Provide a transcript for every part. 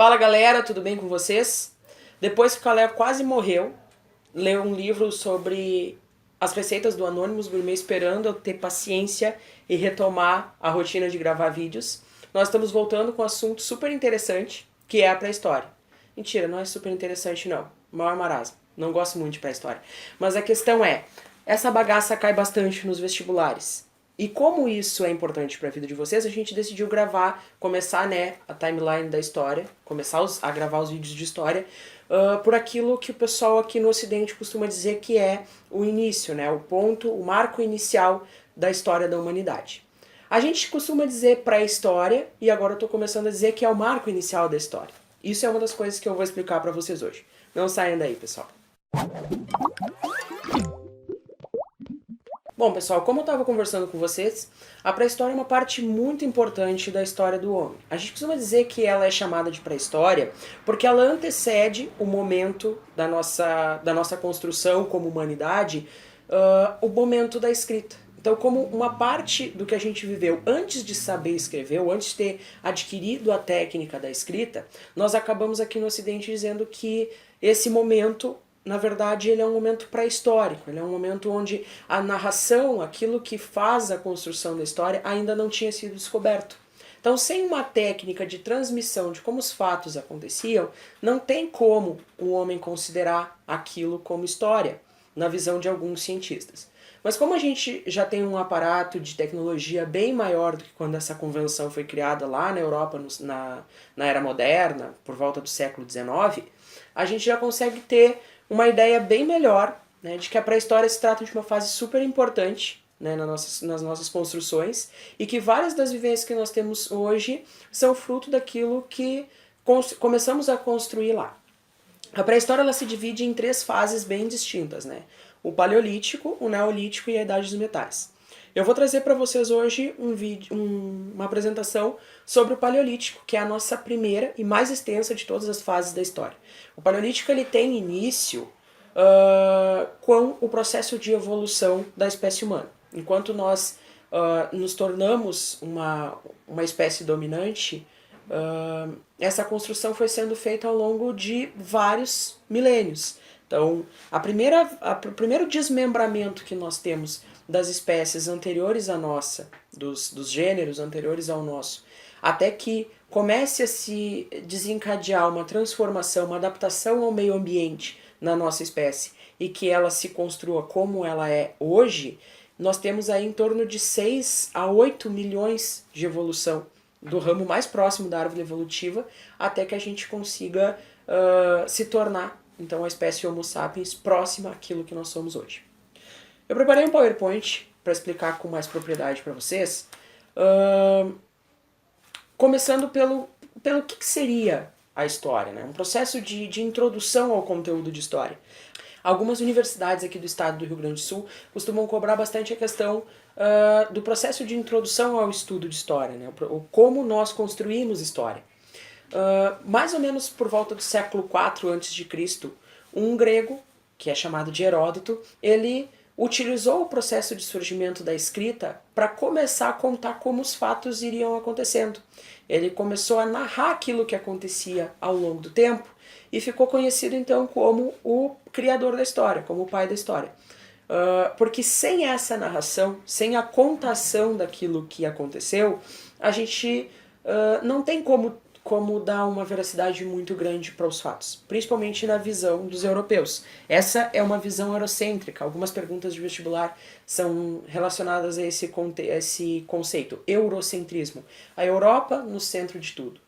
Fala galera, tudo bem com vocês? Depois que o Caleb quase morreu, leu um livro sobre as receitas do Anonymous Gourmet esperando eu ter paciência e retomar a rotina de gravar vídeos. Nós estamos voltando com um assunto super interessante, que é a pré-história. Mentira, não é super interessante não. Maior marasmo. Não gosto muito de pré-história. Mas a questão é, essa bagaça cai bastante nos vestibulares. E como isso é importante para a vida de vocês, a gente decidiu gravar, começar a timeline da história, começar a gravar os vídeos de história, por aquilo que o pessoal aqui no Ocidente costuma dizer que é o início, né, o ponto, o marco inicial da história da humanidade. A gente costuma dizer pré-história e agora eu estou começando a dizer que é o marco inicial da história. Isso é uma das coisas que eu vou explicar para vocês hoje. Não saiam daí, pessoal. Bom, pessoal, como eu estava conversando com vocês, a pré-história é uma parte muito importante da história do homem. A gente costuma dizer que ela é chamada de pré-história porque ela antecede o momento da nossa construção como humanidade, o momento da escrita. Então, como uma parte do que a gente viveu antes de saber escrever, ou antes de ter adquirido a técnica da escrita, nós acabamos aqui no Ocidente dizendo que esse momento, na verdade, ele é um momento pré-histórico, ele é um momento onde a narração, aquilo que faz a construção da história, ainda não tinha sido descoberto. Então, sem uma técnica de transmissão de como os fatos aconteciam, não tem como o homem considerar aquilo como história, na visão de alguns cientistas. Mas como a gente já tem um aparato de tecnologia bem maior do que quando essa convenção foi criada lá na Europa, na Era Moderna, por volta do século XIX, a gente já consegue ter uma ideia bem melhor, né, de que a pré-história se trata de uma fase super importante, né, nas nossas construções, e que várias das vivências que nós temos hoje são fruto daquilo que começamos a construir lá. A pré-história ela se divide em três fases bem distintas, né? O Paleolítico, o Neolítico e a Idade dos Metais. Eu vou trazer para vocês hoje uma apresentação sobre o Paleolítico, que é a nossa primeira e mais extensa de todas as fases da história. O Paleolítico ele tem início com o processo de evolução da espécie humana. Enquanto nós nos tornamos uma espécie dominante, essa construção foi sendo feita ao longo de vários milênios. Então, o primeiro desmembramento que nós temos das espécies anteriores à nossa, dos gêneros anteriores ao nosso, até que comece a se desencadear uma transformação, uma adaptação ao meio ambiente na nossa espécie e que ela se construa como ela é hoje, nós temos aí em torno de 6 a 8 milhões de evolução do ramo mais próximo da árvore evolutiva até que a gente consiga se tornar então a espécie Homo sapiens próxima àquilo que nós somos hoje. Eu preparei um PowerPoint para explicar com mais propriedade para vocês, começando pelo que seria a história, né? Um processo de introdução ao conteúdo de história. Algumas universidades aqui do estado do Rio Grande do Sul costumam cobrar bastante a questão do processo de introdução ao estudo de história, né? Como nós construímos história. Mais ou menos por volta do século IV a.C., um grego, que é chamado de Heródoto, ele utilizou o processo de surgimento da escrita para começar a contar como os fatos iriam acontecendo. Ele começou a narrar aquilo que acontecia ao longo do tempo e ficou conhecido então como o criador da história, como o pai da história. Porque sem essa narração, sem a contação daquilo que aconteceu, a gente não tem como dar uma veracidade muito grande para os fatos, principalmente na visão dos europeus. Essa é uma visão eurocêntrica. Algumas perguntas de vestibular são relacionadas a esse conceito, eurocentrismo. A Europa no centro de tudo.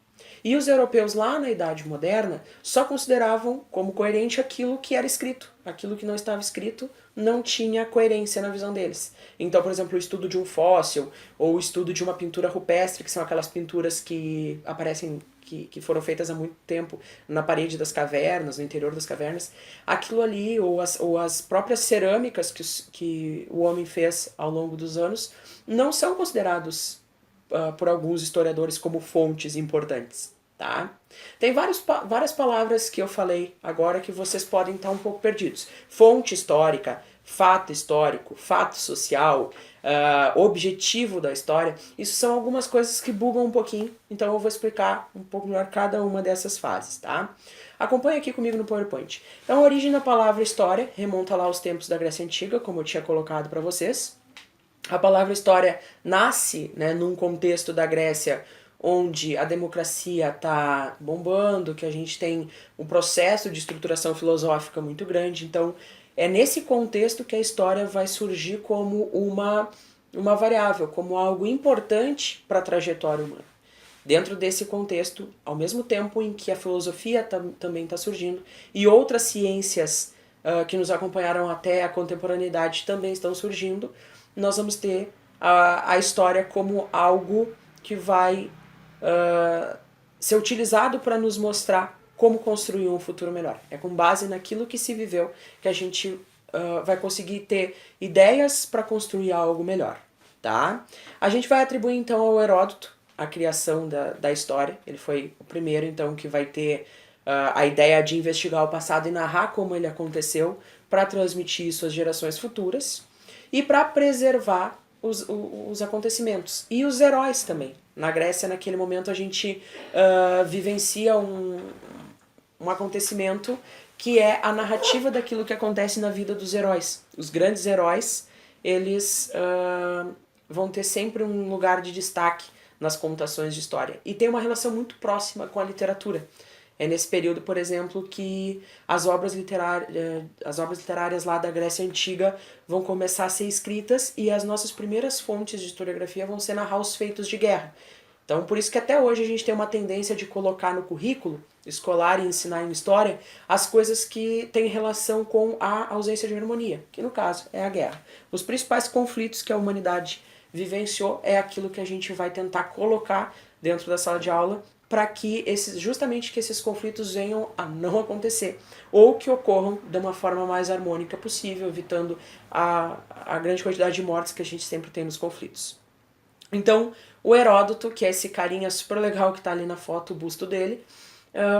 E os europeus lá na Idade Moderna só consideravam como coerente aquilo que era escrito. Aquilo que não estava escrito não tinha coerência na visão deles. Então, por exemplo, o estudo de um fóssil ou o estudo de uma pintura rupestre, que são aquelas pinturas que aparecem, que foram feitas há muito tempo na parede das cavernas, no interior das cavernas, aquilo ali, ou as próprias cerâmicas que o homem fez ao longo dos anos, não são considerados por alguns historiadores como fontes importantes. Tá? Tem várias palavras que eu falei agora que vocês podem estar um pouco perdidos. Fonte histórica, fato histórico, fato social, objetivo da história, isso são algumas coisas que bugam um pouquinho, então eu vou explicar um pouco melhor cada uma dessas fases, tá? Acompanhe aqui comigo no PowerPoint. Então, a origem da palavra história remonta lá aos tempos da Grécia Antiga, como eu tinha colocado para vocês. A palavra história nasce, né, num contexto da Grécia onde a democracia está bombando, que a gente tem um processo de estruturação filosófica muito grande. Então, é nesse contexto que a história vai surgir como uma variável, como algo importante para a trajetória humana. Dentro desse contexto, ao mesmo tempo em que a filosofia também está surgindo e outras ciências que nos acompanharam até a contemporaneidade também estão surgindo, nós vamos ter a história como algo que vai ser utilizado para nos mostrar como construir um futuro melhor. É com base naquilo que se viveu que a gente vai conseguir ter ideias para construir algo melhor. Tá? A gente vai atribuir então ao Heródoto a criação da história. Ele foi o primeiro então que vai ter a ideia de investigar o passado e narrar como ele aconteceu para transmitir isso às gerações futuras e para preservar os acontecimentos e os heróis também. Na Grécia, naquele momento, a gente vivencia um acontecimento que é a narrativa daquilo que acontece na vida dos heróis. Os grandes heróis, eles vão ter sempre um lugar de destaque nas contações de história. E tem uma relação muito próxima com a literatura. É nesse período, por exemplo, que as obras literárias lá da Grécia Antiga vão começar a ser escritas e as nossas primeiras fontes de historiografia vão ser narrar os feitos de guerra. Então, por isso que até hoje a gente tem uma tendência de colocar no currículo escolar e ensinar em história as coisas que têm relação com a ausência de harmonia, que no caso é a guerra. Os principais conflitos que a humanidade vivenciou é aquilo que a gente vai tentar colocar dentro da sala de aula para que justamente que esses conflitos venham a não acontecer ou que ocorram de uma forma mais harmônica possível, evitando a grande quantidade de mortes que a gente sempre tem nos conflitos. Então, o Heródoto, que é esse carinha super legal que está ali na foto, o busto dele,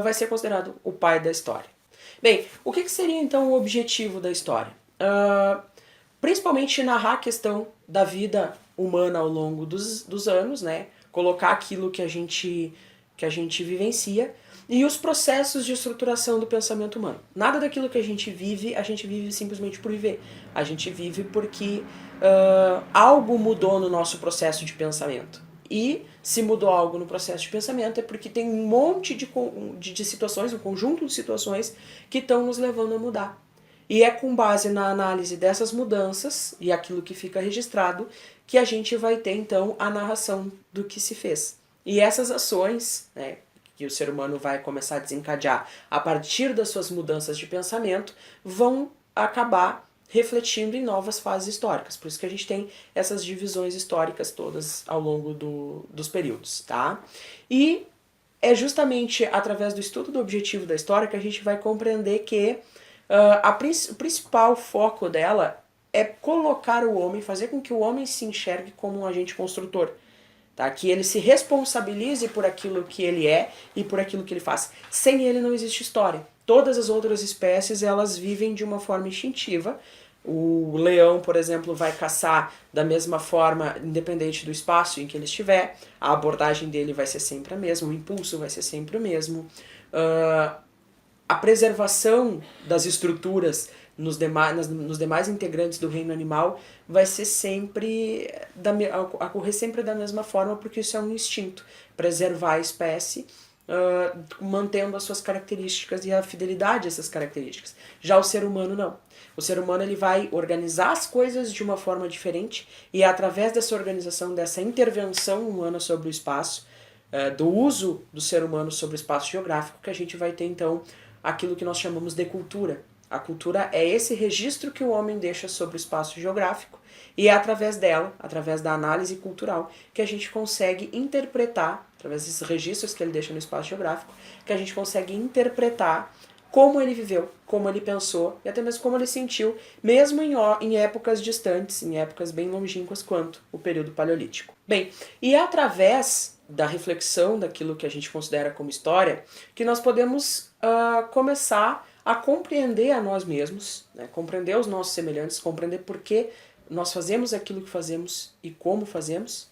vai ser considerado o pai da história. Bem, o que seria então o objetivo da história? Principalmente narrar a questão da vida humana ao longo dos anos, né? Colocar aquilo que a gente vivencia e os processos de estruturação do pensamento humano. Nada daquilo que a gente vive simplesmente por viver. A gente vive porque algo mudou no nosso processo de pensamento. E se mudou algo no processo de pensamento é porque tem um monte de situações, um conjunto de situações que estão nos levando a mudar. E é com base na análise dessas mudanças e aquilo que fica registrado que a gente vai ter então a narração do que se fez. E essas ações, né, que o ser humano vai começar a desencadear a partir das suas mudanças de pensamento, vão acabar refletindo em novas fases históricas. Por isso que a gente tem essas divisões históricas todas ao longo dos períodos, tá? E é justamente através do estudo do objetivo da história que a gente vai compreender que o principal foco dela é colocar o homem, fazer com que o homem se enxergue como um agente construtor. Tá? Que ele se responsabilize por aquilo que ele é e por aquilo que ele faz. Sem ele não existe história. Todas as outras espécies, elas vivem de uma forma instintiva. O leão, por exemplo, vai caçar da mesma forma, independente do espaço em que ele estiver. A abordagem dele vai ser sempre a mesma, o impulso vai ser sempre o mesmo. A preservação das estruturas nos demais integrantes do reino animal vai ser sempre, ocorrer sempre da mesma forma, porque isso é um instinto, preservar a espécie, mantendo as suas características e a fidelidade a essas características. Já o ser humano não. O ser humano ele vai organizar as coisas de uma forma diferente e é através dessa organização, dessa intervenção humana sobre o espaço, do uso do ser humano sobre o espaço geográfico, que a gente vai ter então aquilo que nós chamamos de cultura. A cultura é esse registro que o homem deixa sobre o espaço geográfico e é através dela, através da análise cultural, que a gente consegue interpretar, através desses registros que ele deixa no espaço geográfico, que a gente consegue interpretar como ele viveu, como ele pensou e até mesmo como ele sentiu, mesmo em épocas distantes, em épocas bem longínquas quanto o período paleolítico. Bem, e é através da reflexão daquilo que a gente considera como história que nós podemos começar a compreender a nós mesmos, né, compreender os nossos semelhantes, compreender por que nós fazemos aquilo que fazemos e como fazemos,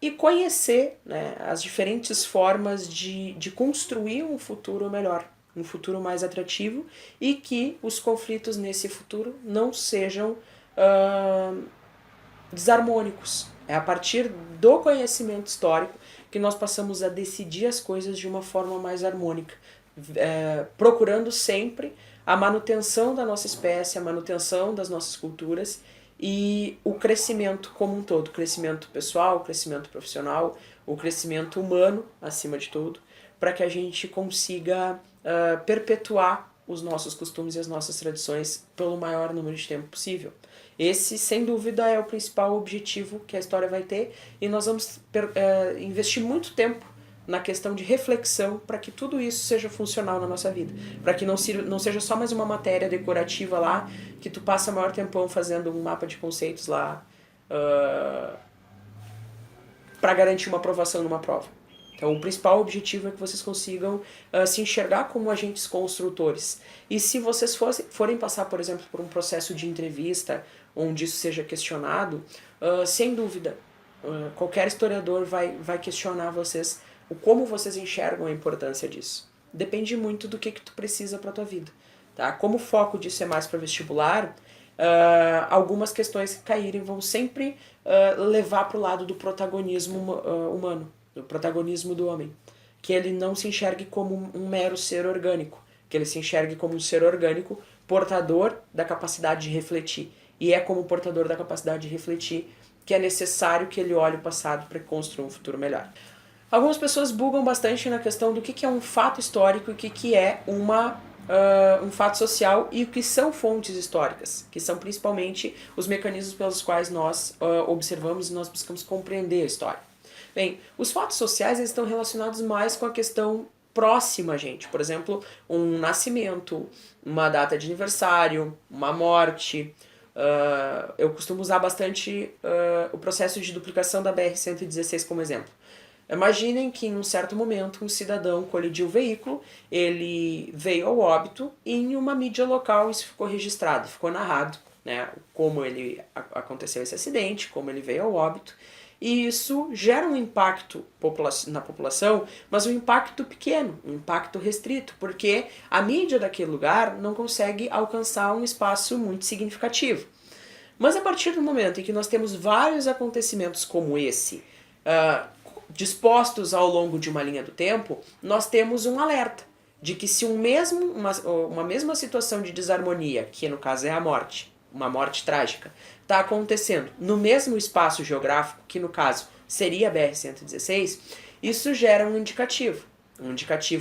e conhecer, né, as diferentes formas de construir um futuro melhor, um futuro mais atrativo, e que os conflitos nesse futuro não sejam desarmônicos. É a partir do conhecimento histórico que nós passamos a decidir as coisas de uma forma mais harmônica, procurando sempre a manutenção da nossa espécie, a manutenção das nossas culturas e o crescimento como um todo, o crescimento pessoal, o crescimento profissional, o crescimento humano, acima de tudo, para que a gente consiga perpetuar os nossos costumes e as nossas tradições pelo maior número de tempo possível. Esse, sem dúvida, é o principal objetivo que a história vai ter, e nós vamos investir muito tempo na questão de reflexão para que tudo isso seja funcional na nossa vida. Para que não seja só mais uma matéria decorativa lá, que tu passa o maior tempão fazendo um mapa de conceitos lá para garantir uma aprovação numa prova. Então o principal objetivo é que vocês consigam se enxergar como agentes construtores. E se vocês forem passar, por exemplo, por um processo de entrevista, onde isso seja questionado, sem dúvida, qualquer historiador vai questionar vocês o como vocês enxergam a importância disso. Depende muito do que tu precisa para tua vida. Tá? Como o foco disso é mais para vestibular, algumas questões que caírem vão sempre levar para o lado do protagonismo humano, do protagonismo do homem. Que ele não se enxergue como um mero ser orgânico, que ele se enxergue como um ser orgânico portador da capacidade de refletir. E é como portador da capacidade de refletir que é necessário que ele olhe o passado para construir um futuro melhor. Algumas pessoas bugam bastante na questão do que é um fato histórico e o que é um fato social e o que são fontes históricas, que são principalmente os mecanismos pelos quais nós observamos e nós buscamos compreender a história. Bem, os fatos sociais eles estão relacionados mais com a questão próxima, gente. Por exemplo, um nascimento, uma data de aniversário, uma morte. Eu costumo usar bastante o processo de duplicação da BR-116 como exemplo. Imaginem que em um certo momento um cidadão colidiu o veículo, ele veio ao óbito e em uma mídia local isso ficou registrado, ficou narrado, né, como aconteceu esse acidente, como ele veio ao óbito. E isso gera um impacto na população, mas um impacto pequeno, um impacto restrito, porque a mídia daquele lugar não consegue alcançar um espaço muito significativo. Mas a partir do momento em que nós temos vários acontecimentos como esse, dispostos ao longo de uma linha do tempo, nós temos um alerta de que se uma mesma situação de desarmonia, que no caso é a morte, uma morte trágica, está acontecendo no mesmo espaço geográfico, que no caso seria a BR-116, isso gera um indicativo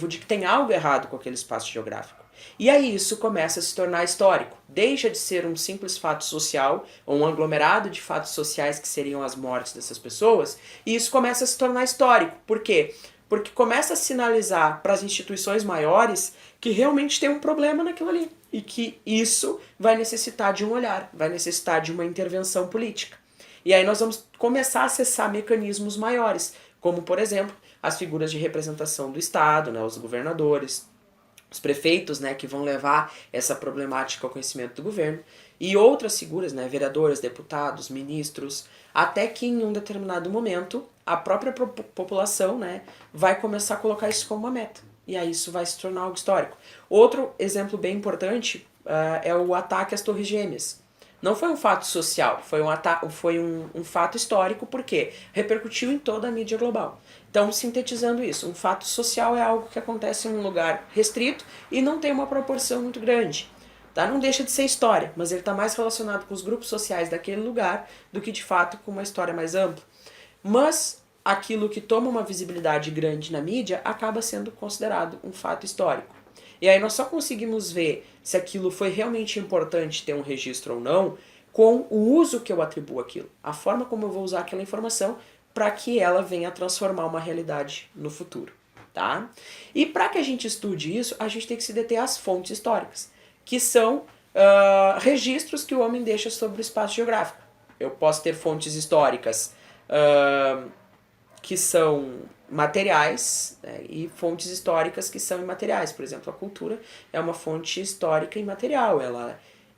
de que tem algo errado com aquele espaço geográfico. E aí isso começa a se tornar histórico. Deixa de ser um simples fato social, ou um aglomerado de fatos sociais que seriam as mortes dessas pessoas, e isso começa a se tornar histórico. Por quê? Porque começa a sinalizar para as instituições maiores que realmente tem um problema naquilo ali. E que isso vai necessitar de um olhar, vai necessitar de uma intervenção política. E aí nós vamos começar a acessar mecanismos maiores, como, por exemplo, as figuras de representação do Estado, né, os governadores, os prefeitos, né, que vão levar essa problemática ao conhecimento do governo, e outras figuras, né, vereadores, deputados, ministros, até que em um determinado momento a própria população, né, vai começar a colocar isso como uma meta. E aí isso vai se tornar algo histórico. Outro exemplo bem importante é o ataque às Torres Gêmeas. Não foi um fato social, foi um fato histórico, porque repercutiu em toda a mídia global. Então, sintetizando isso, um fato social é algo que acontece em um lugar restrito e não tem uma proporção muito grande. Tá? Não deixa de ser história, mas ele está mais relacionado com os grupos sociais daquele lugar do que de fato com uma história mais ampla. Mas aquilo que toma uma visibilidade grande na mídia acaba sendo considerado um fato histórico. E aí nós só conseguimos ver se aquilo foi realmente importante ter um registro ou não com o uso que eu atribuo àquilo, a forma como eu vou usar aquela informação para que ela venha a transformar uma realidade no futuro. Tá? E para que a gente estude isso, a gente tem que se deter às fontes históricas, que são registros que o homem deixa sobre o espaço geográfico. Eu posso ter fontes históricas que são materiais, né, e fontes históricas que são imateriais. Por exemplo, a cultura é uma fonte histórica imaterial.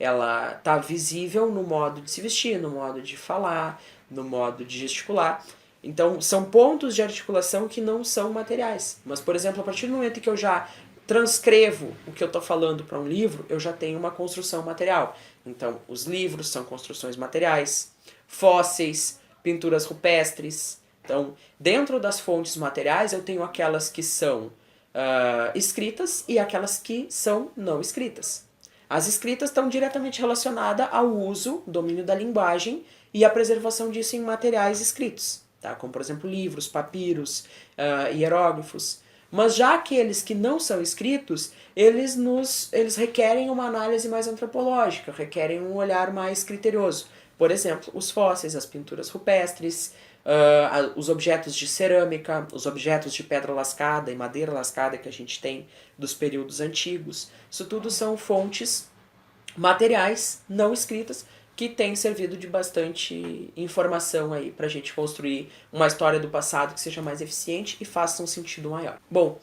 Ela tá visível no modo de se vestir, no modo de falar, no modo de gesticular. Então, são pontos de articulação que não são materiais. Mas, por exemplo, a partir do momento que eu já transcrevo o que eu estou falando para um livro, eu já tenho uma construção material. Então, os livros são construções materiais, fósseis, pinturas rupestres. Então, dentro das fontes materiais, eu tenho aquelas que são escritas e aquelas que são não escritas. As escritas estão diretamente relacionadas ao uso, domínio da linguagem e a preservação disso em materiais escritos, tá? Como, por exemplo, livros, papiros, hieróglifos. Mas já aqueles que não são escritos, eles requerem uma análise mais antropológica, requerem um olhar mais criterioso. Por exemplo, os fósseis, as pinturas rupestres, os objetos de cerâmica, os objetos de pedra lascada e madeira lascada que a gente tem dos períodos antigos. Isso tudo são fontes materiais não escritas que têm servido de bastante informação aí pra gente construir uma história do passado que seja mais eficiente e faça um sentido maior. Bom,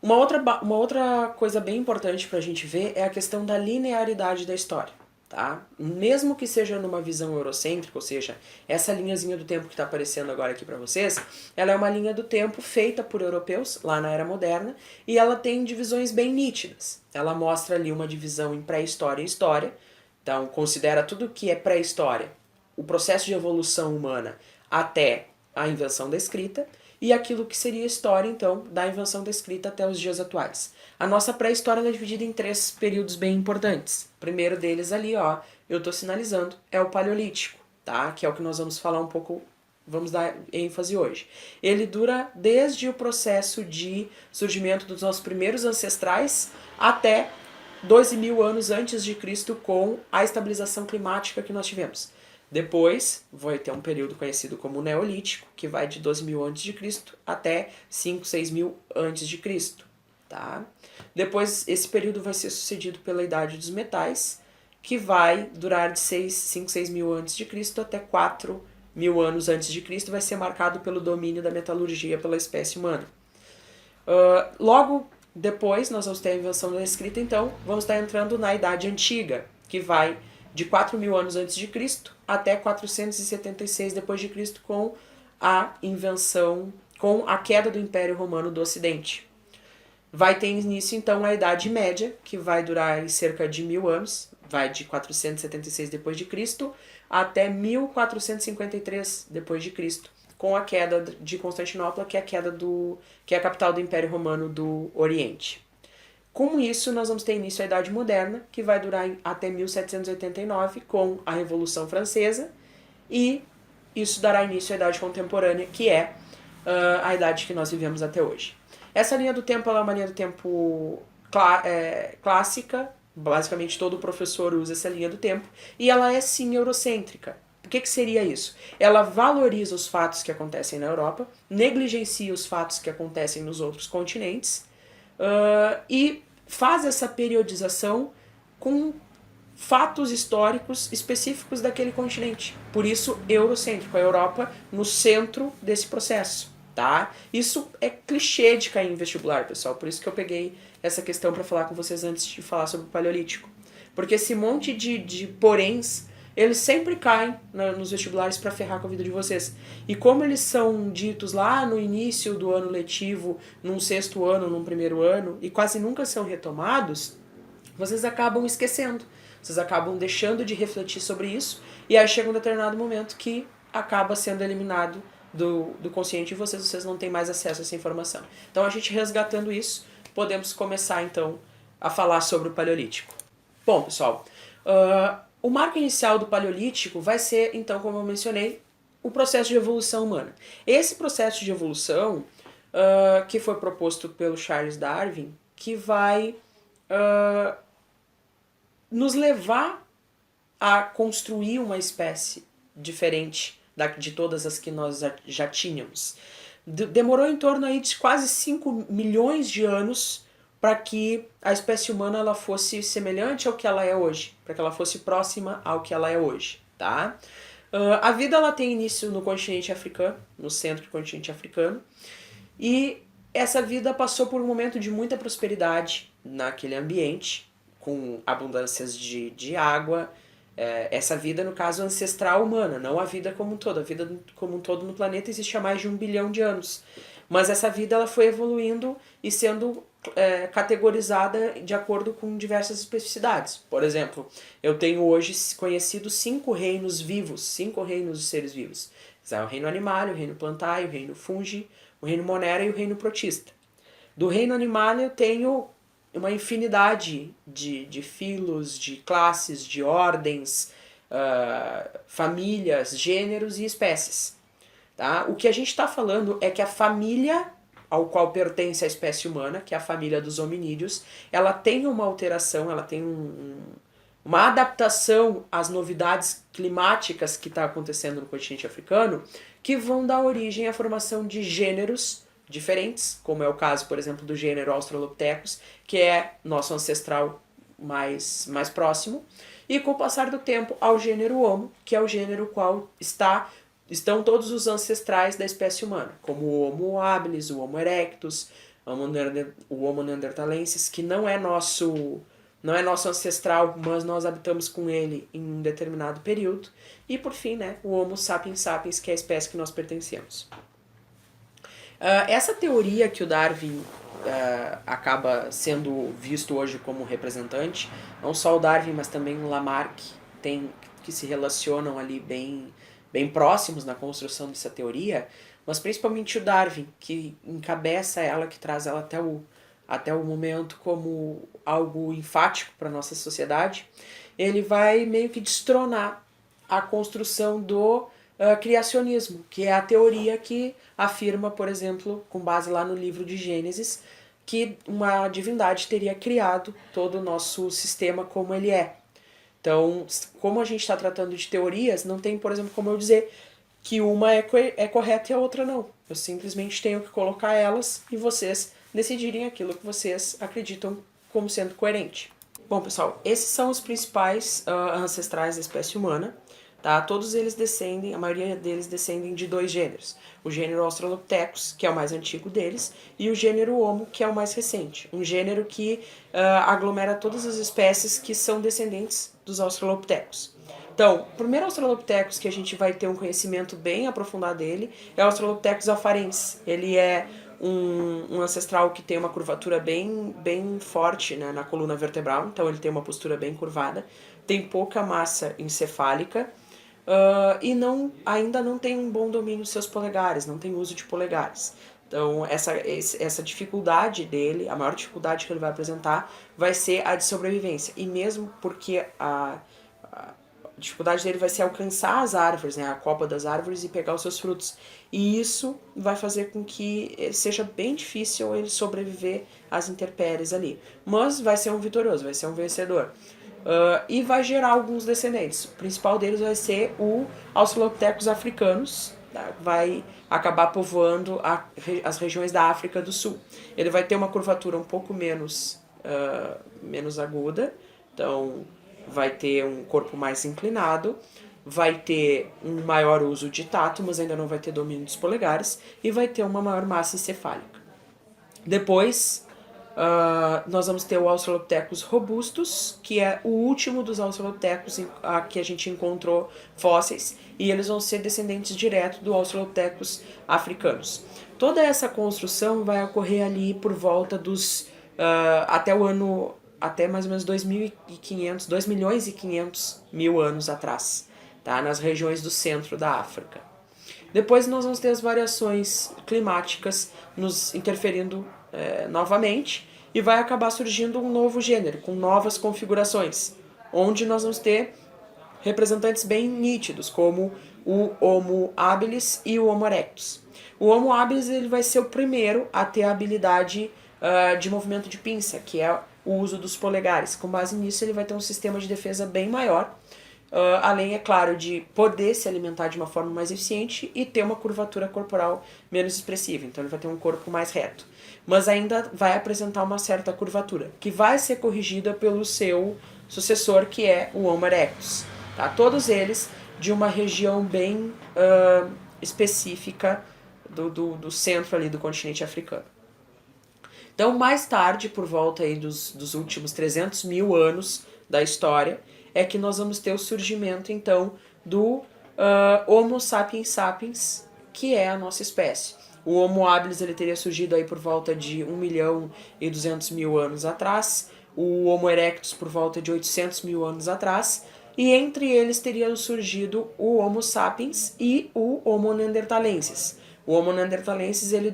uma outra coisa bem importante pra gente ver é a questão da linearidade da história. Tá? Mesmo que seja numa visão eurocêntrica, ou seja, essa linhazinha do tempo que está aparecendo agora aqui para vocês, ela é uma linha do tempo feita por europeus lá na Era Moderna e ela tem divisões bem nítidas. Ela mostra ali uma divisão em pré-história e história, então considera tudo que é pré-história, o processo de evolução humana até a invenção da escrita, e aquilo que seria história, então, da invenção da escrita até os dias atuais. A nossa pré-história é dividida em 3 períodos bem importantes. O primeiro deles ali, ó, eu estou sinalizando, é o Paleolítico, tá? Que é o que nós vamos falar um pouco, vamos dar ênfase hoje. Ele dura desde o processo de surgimento dos nossos primeiros ancestrais até 12.000 anos antes de Cristo, com a estabilização climática que nós tivemos. Depois vai ter um período conhecido como Neolítico, que vai de 12.000 a.C. até 5, 6.000 a.C. Tá? Depois esse período vai ser sucedido pela Idade dos Metais, que vai durar de 5, 6.000 a.C. até 4.000 anos antes de Cristo, vai ser marcado pelo domínio da metalurgia pela espécie humana. Logo depois nós vamos ter a invenção da escrita, então vamos estar entrando na Idade Antiga, que vai de 4.000 anos antes de Cristo até 476 depois de Cristo, com a invenção, com a queda do Império Romano do Ocidente. Vai ter início então a Idade Média, que vai durar cerca de 1.000 anos, vai de 476 depois de Cristo até 1453 depois de Cristo, com a queda de Constantinopla, que é a capital do Império Romano do Oriente. Com isso, nós vamos ter início à Idade Moderna, que vai durar até 1789, com a Revolução Francesa, e isso dará início à Idade Contemporânea, que é a idade que nós vivemos até hoje. Essa linha do tempo é uma linha do tempo clássica, basicamente todo professor usa essa linha do tempo, e ela é sim eurocêntrica. O que seria isso? Ela valoriza os fatos que acontecem na Europa, negligencia os fatos que acontecem nos outros continentes, e faz essa periodização com fatos históricos específicos daquele continente. Por isso, eurocêntrico, a Europa no centro desse processo, tá? Isso é clichê de cair em vestibular, pessoal, por isso que eu peguei essa questão para falar com vocês antes de falar sobre o Paleolítico. Porque esse monte de poréns, eles sempre caem nos vestibulares para ferrar com a vida de vocês. E como eles são ditos lá no início do ano letivo, num 6º ano, num 1º ano, e quase nunca são retomados, vocês acabam esquecendo. Vocês acabam deixando de refletir sobre isso, e aí chega um determinado momento que acaba sendo eliminado do consciente de vocês, vocês não têm mais acesso a essa informação. Então, a gente resgatando isso, podemos começar então a falar sobre o Paleolítico. Bom, pessoal, o marco inicial do Paleolítico vai ser, então, como eu mencionei, o processo de evolução humana. Esse processo de evolução, que foi proposto pelo Charles Darwin, que vai nos levar a construir uma espécie diferente de todas as que nós já tínhamos. Demorou em torno aí de quase 5 milhões de anos para que a espécie humana ela fosse semelhante ao que ela é hoje, para que ela fosse próxima ao que ela é hoje, tá? A vida ela tem início no continente africano, no centro do continente africano, e essa vida passou por um momento de muita prosperidade naquele ambiente, com abundâncias de água. Essa vida, no caso, ancestral humana, não a vida como um todo. A vida como um todo no planeta existe há mais de 1 bilhão de anos. Mas essa vida ela foi evoluindo e sendo categorizada de acordo com diversas especificidades. Por exemplo, eu tenho hoje conhecido 5 reinos vivos, 5 reinos de seres vivos. O reino animal, o reino plantário, o reino fungi, o reino monera e o reino protista. Do reino animal eu tenho uma infinidade de filos, de classes, de ordens, famílias, gêneros e espécies. Tá? O que a gente está falando é que a família ao qual pertence a espécie humana, que é a família dos hominídeos, ela tem uma alteração, ela tem uma adaptação às novidades climáticas que está acontecendo no continente africano, que vão dar origem à formação de gêneros diferentes, como é o caso, por exemplo, do gênero Australopithecus, que é nosso ancestral mais próximo, e com o passar do tempo ao gênero Homo, que é o gênero qual estão todos os ancestrais da espécie humana, como o Homo habilis, o Homo erectus, o Homo neanderthalensis, que não é nosso ancestral, mas nós habitamos com ele em um determinado período, e por fim, né, o Homo sapiens sapiens, que é a espécie que nós pertencemos. Essa teoria que o Darwin acaba sendo visto hoje como representante, não só o Darwin, mas também o Lamarck, que se relacionam ali bem próximos na construção dessa teoria, mas principalmente o Darwin, que encabeça ela, que traz ela até o momento como algo enfático para a nossa sociedade. Ele vai meio que destronar a construção do criacionismo, que é a teoria que afirma, por exemplo, com base lá no livro de Gênesis, que uma divindade teria criado todo o nosso sistema como ele é. Então, como a gente está tratando de teorias, não tem, por exemplo, como eu dizer que uma é correta e a outra não. Eu simplesmente tenho que colocar elas e vocês decidirem aquilo que vocês acreditam como sendo coerente. Bom, pessoal, esses são os principais ancestrais da espécie humana. Tá? Todos eles descendem, a maioria deles descendem de 2 gêneros. O gênero Australopithecus, que é o mais antigo deles, e o gênero Homo, que é o mais recente. Um gênero que aglomera todas as espécies que são descendentes dos Australopithecus. Então, o primeiro Australopithecus que a gente vai ter um conhecimento bem aprofundado dele é o Australopithecus afarensis. Ele é um ancestral que tem uma curvatura bem forte, né, na coluna vertebral, então ele tem uma postura bem curvada, tem pouca massa encefálica, e ainda não tem um bom domínio dos seus polegares, não tem uso de polegares. Então, essa dificuldade dele, a maior dificuldade que ele vai apresentar, vai ser a de sobrevivência. E mesmo porque a dificuldade dele vai ser alcançar as árvores, né, a copa das árvores e pegar os seus frutos. E isso vai fazer com que seja bem difícil ele sobreviver às intempéries ali. Mas vai ser um vitorioso, vai ser um vencedor. E vai gerar alguns descendentes. O principal deles vai ser o Australopithecus africanus, tá? Vai acabar povoando as regiões da África do Sul. Ele vai ter uma curvatura um pouco menos aguda, então vai ter um corpo mais inclinado, vai ter um maior uso de tato, mas ainda não vai ter domínio dos polegares, e vai ter uma maior massa encefálica. Depois, nós vamos ter o Australopithecus robustus, que é o último dos Australopithecus que a gente encontrou fósseis, e eles vão ser descendentes direto do Australopithecus africanus. Toda essa construção vai ocorrer ali por volta dos até mais ou menos 2 milhões e 500 mil anos atrás, tá? Nas regiões do centro da África. Depois nós vamos ter as variações climáticas nos interferindo novamente, e vai acabar surgindo um novo gênero, com novas configurações, onde nós vamos ter representantes bem nítidos, como o Homo habilis e o Homo erectus. O Homo habilis ele vai ser o primeiro a ter a habilidade de movimento de pinça, que é o uso dos polegares. Com base nisso, ele vai ter um sistema de defesa bem maior, além, é claro, de poder se alimentar de uma forma mais eficiente e ter uma curvatura corporal menos expressiva. Então, ele vai ter um corpo mais reto. Mas ainda vai apresentar uma certa curvatura, que vai ser corrigida pelo seu sucessor, que é o Homo erectus. Tá? Todos eles de uma região bem específica do centro ali do continente africano. Então, mais tarde, por volta aí dos últimos 300 mil anos da história, é que nós vamos ter o surgimento, então, do Homo sapiens sapiens, que é a nossa espécie. O Homo habilis ele teria surgido aí por volta de 1.200.000 anos atrás, o Homo erectus por volta de 800 mil anos atrás, e entre eles teriam surgido o Homo sapiens e o Homo neanderthalensis. O Homo neanderthalensis ele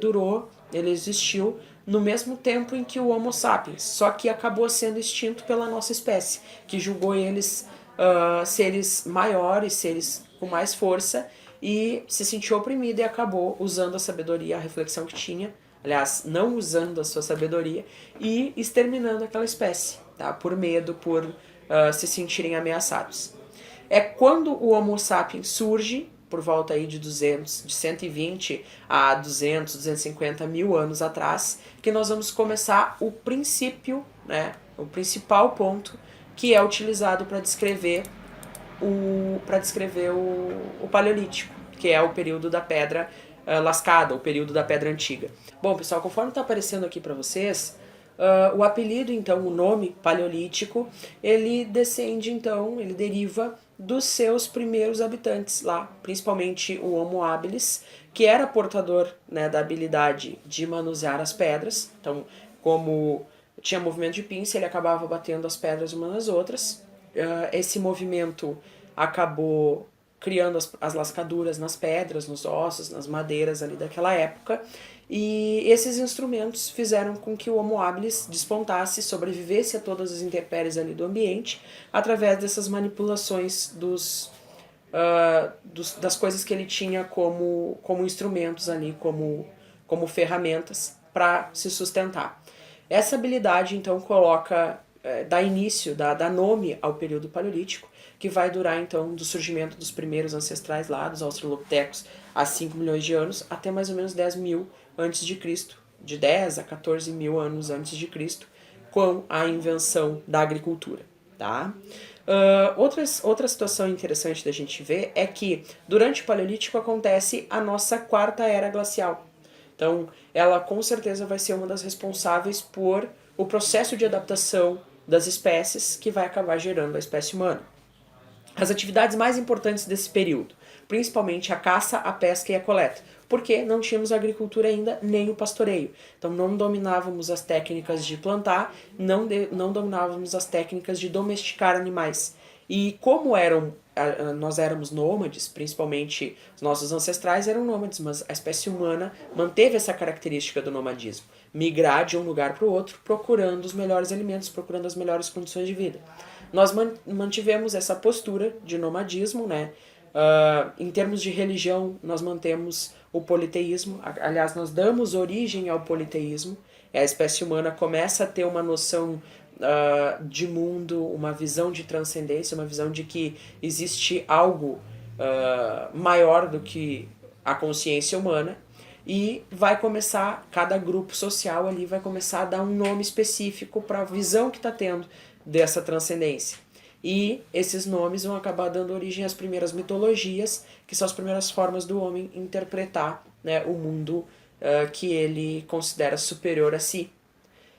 existiu no mesmo tempo em que o Homo sapiens, só que acabou sendo extinto pela nossa espécie, que julgou eles seres maiores, seres com mais força, e se sentiu oprimido e acabou usando a sabedoria, a reflexão que tinha, aliás, não usando a sua sabedoria, e exterminando aquela espécie, tá? Por medo, por se sentirem ameaçados. É quando o Homo sapiens surge, por volta aí de 120 a 200, 250 mil anos atrás, que nós vamos começar o princípio, né, o principal ponto que é utilizado para descrever o Paleolítico, que é o período da pedra lascada, o período da pedra antiga. Bom, pessoal, conforme está aparecendo aqui para vocês, o apelido, então, o nome Paleolítico, ele descende, então, ele deriva dos seus primeiros habitantes lá, principalmente o Homo habilis, que era portador, né, da habilidade de manusear as pedras. Então, como tinha movimento de pinça, ele acabava batendo as pedras umas nas outras. Esse movimento acabou criando as lascaduras nas pedras, nos ossos, nas madeiras ali daquela época. E esses instrumentos fizeram com que o Homo habilis despontasse, sobrevivesse a todas as intempéries ali do ambiente, através dessas manipulações das coisas que ele tinha como instrumentos ali, como ferramentas para se sustentar. Essa habilidade, então, dá início, dá nome ao período paleolítico, que vai durar, então, do surgimento dos primeiros ancestrais lá, dos australopithecus, há 5 milhões de anos, até mais ou menos 10 mil antes de Cristo, de 10 a 14 mil anos antes de Cristo, com a invenção da agricultura, tá? Outra situação interessante da gente ver é que durante o Paleolítico acontece a nossa quarta era glacial. Então, ela com certeza vai ser uma das responsáveis por o processo de adaptação das espécies que vai acabar gerando a espécie humana. As atividades mais importantes desse período, principalmente a caça, a pesca e a coleta, porque não tínhamos agricultura ainda, nem o pastoreio. Então não dominávamos as técnicas de plantar, não dominávamos as técnicas de domesticar animais. E como nós éramos nômades, principalmente os nossos ancestrais eram nômades, mas a espécie humana manteve essa característica do nomadismo, migrar de um lugar para o outro, procurando os melhores alimentos, procurando as melhores condições de vida. Nós mantivemos essa postura de nomadismo, né? Em termos de religião, nós mantemos o politeísmo. Aliás, nós damos origem ao politeísmo. A espécie humana começa a ter uma noção de mundo, uma visão de transcendência, uma visão de que existe algo maior do que a consciência humana. E vai começar, cada grupo social ali vai começar a dar um nome específico para a visão que está tendo dessa transcendência. E esses nomes vão acabar dando origem às primeiras mitologias, que são as primeiras formas do homem interpretar, né, o mundo que ele considera superior a si.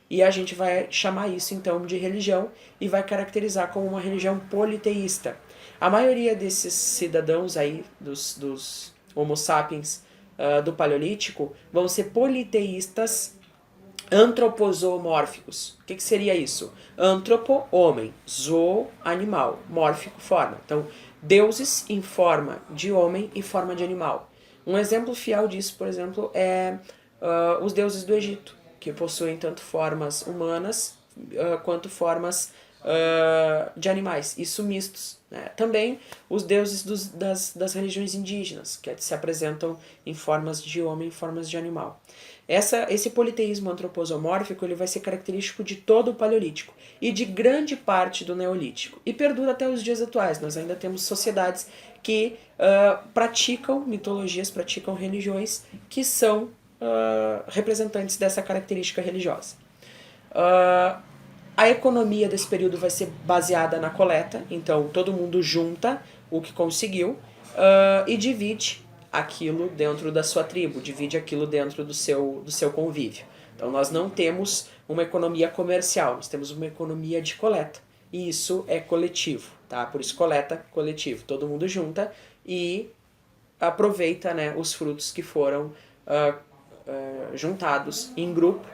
E a gente vai chamar isso então de religião e vai caracterizar como uma religião politeísta. A maioria desses cidadãos aí, dos Homo sapiens do Paleolítico, vão ser politeístas antropozoomórficos. O que seria isso? Antropo, homem, zoo, animal, mórfico, forma. Então, deuses em forma de homem e forma de animal. Um exemplo fiel disso, por exemplo, é os deuses do Egito, que possuem tanto formas humanas quanto formas de animais, isso mistos. Né? Também os deuses das religiões indígenas, que se apresentam em formas de homem e formas de animal. Esse politeísmo antroposomórfico ele vai ser característico de todo o Paleolítico e de grande parte do Neolítico. E perdura até os dias atuais. Nós ainda temos sociedades que praticam mitologias, praticam religiões que são representantes dessa característica religiosa. A economia desse período vai ser baseada na coleta, então todo mundo junta o que conseguiu e divide aquilo dentro da sua tribo, divide aquilo dentro do seu convívio. Então nós não temos uma economia comercial, nós temos uma economia de coleta. E isso é coletivo, tá? Por isso coleta, coletivo. Todo mundo junta e aproveita, né, os frutos que foram juntados em grupo.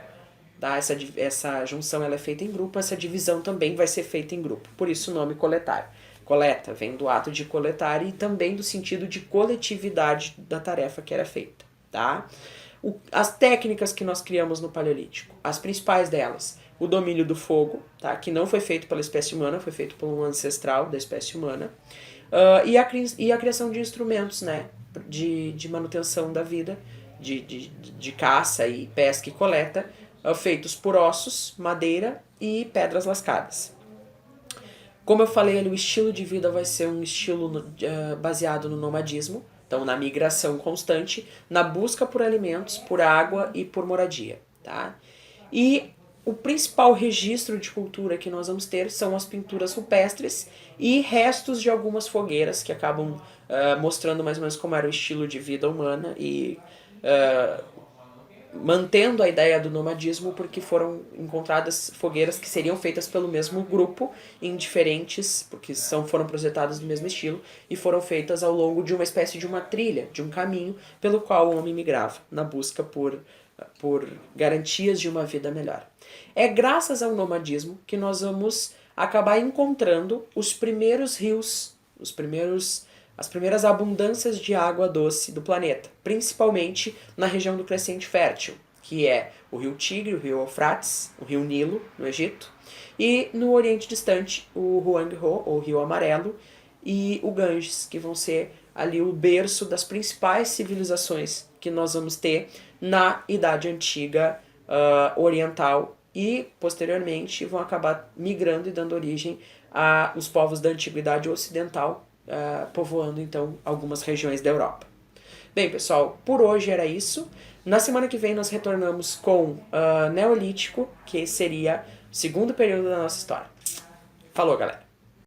Tá? Essa junção ela é feita em grupo, essa divisão também vai ser feita em grupo. Por isso o nome coletar. Coleta vem do ato de coletar e também do sentido de coletividade da tarefa que era feita. Tá? As técnicas que nós criamos no Paleolítico, as principais delas, o domínio do fogo, tá? Que não foi feito pela espécie humana, foi feito por um ancestral da espécie humana, e a criação de instrumentos, né? De manutenção da vida, de caça e pesca e coleta, feitos por ossos, madeira e pedras lascadas. Como eu falei ali, o estilo de vida vai ser um estilo baseado no nomadismo, então na migração constante, na busca por alimentos, por água e por moradia. Tá? E o principal registro de cultura que nós vamos ter são as pinturas rupestres e restos de algumas fogueiras que acabam mostrando mais ou menos como era o estilo de vida humana e mantendo a ideia do nomadismo, porque foram encontradas fogueiras que seriam feitas pelo mesmo grupo em diferentes, porque foram projetadas no mesmo estilo e foram feitas ao longo de uma espécie de uma trilha, de um caminho pelo qual o homem migrava na busca por garantias de uma vida melhor. É graças ao nomadismo que nós vamos acabar encontrando os primeiros rios, as primeiras abundâncias de água doce do planeta, principalmente na região do Crescente Fértil, que é o rio Tigre, o rio Eufrates, o rio Nilo, no Egito, e no Oriente Distante, o Huanghe, ou Rio Amarelo, e o Ganges, que vão ser ali o berço das principais civilizações que nós vamos ter na Idade Antiga Oriental e, posteriormente, vão acabar migrando e dando origem aos povos da Antiguidade Ocidental, povoando, então, algumas regiões da Europa. Bem, pessoal, por hoje era isso. Na semana que vem nós retornamos com Neolítico, que seria o segundo período da nossa história. Falou, galera!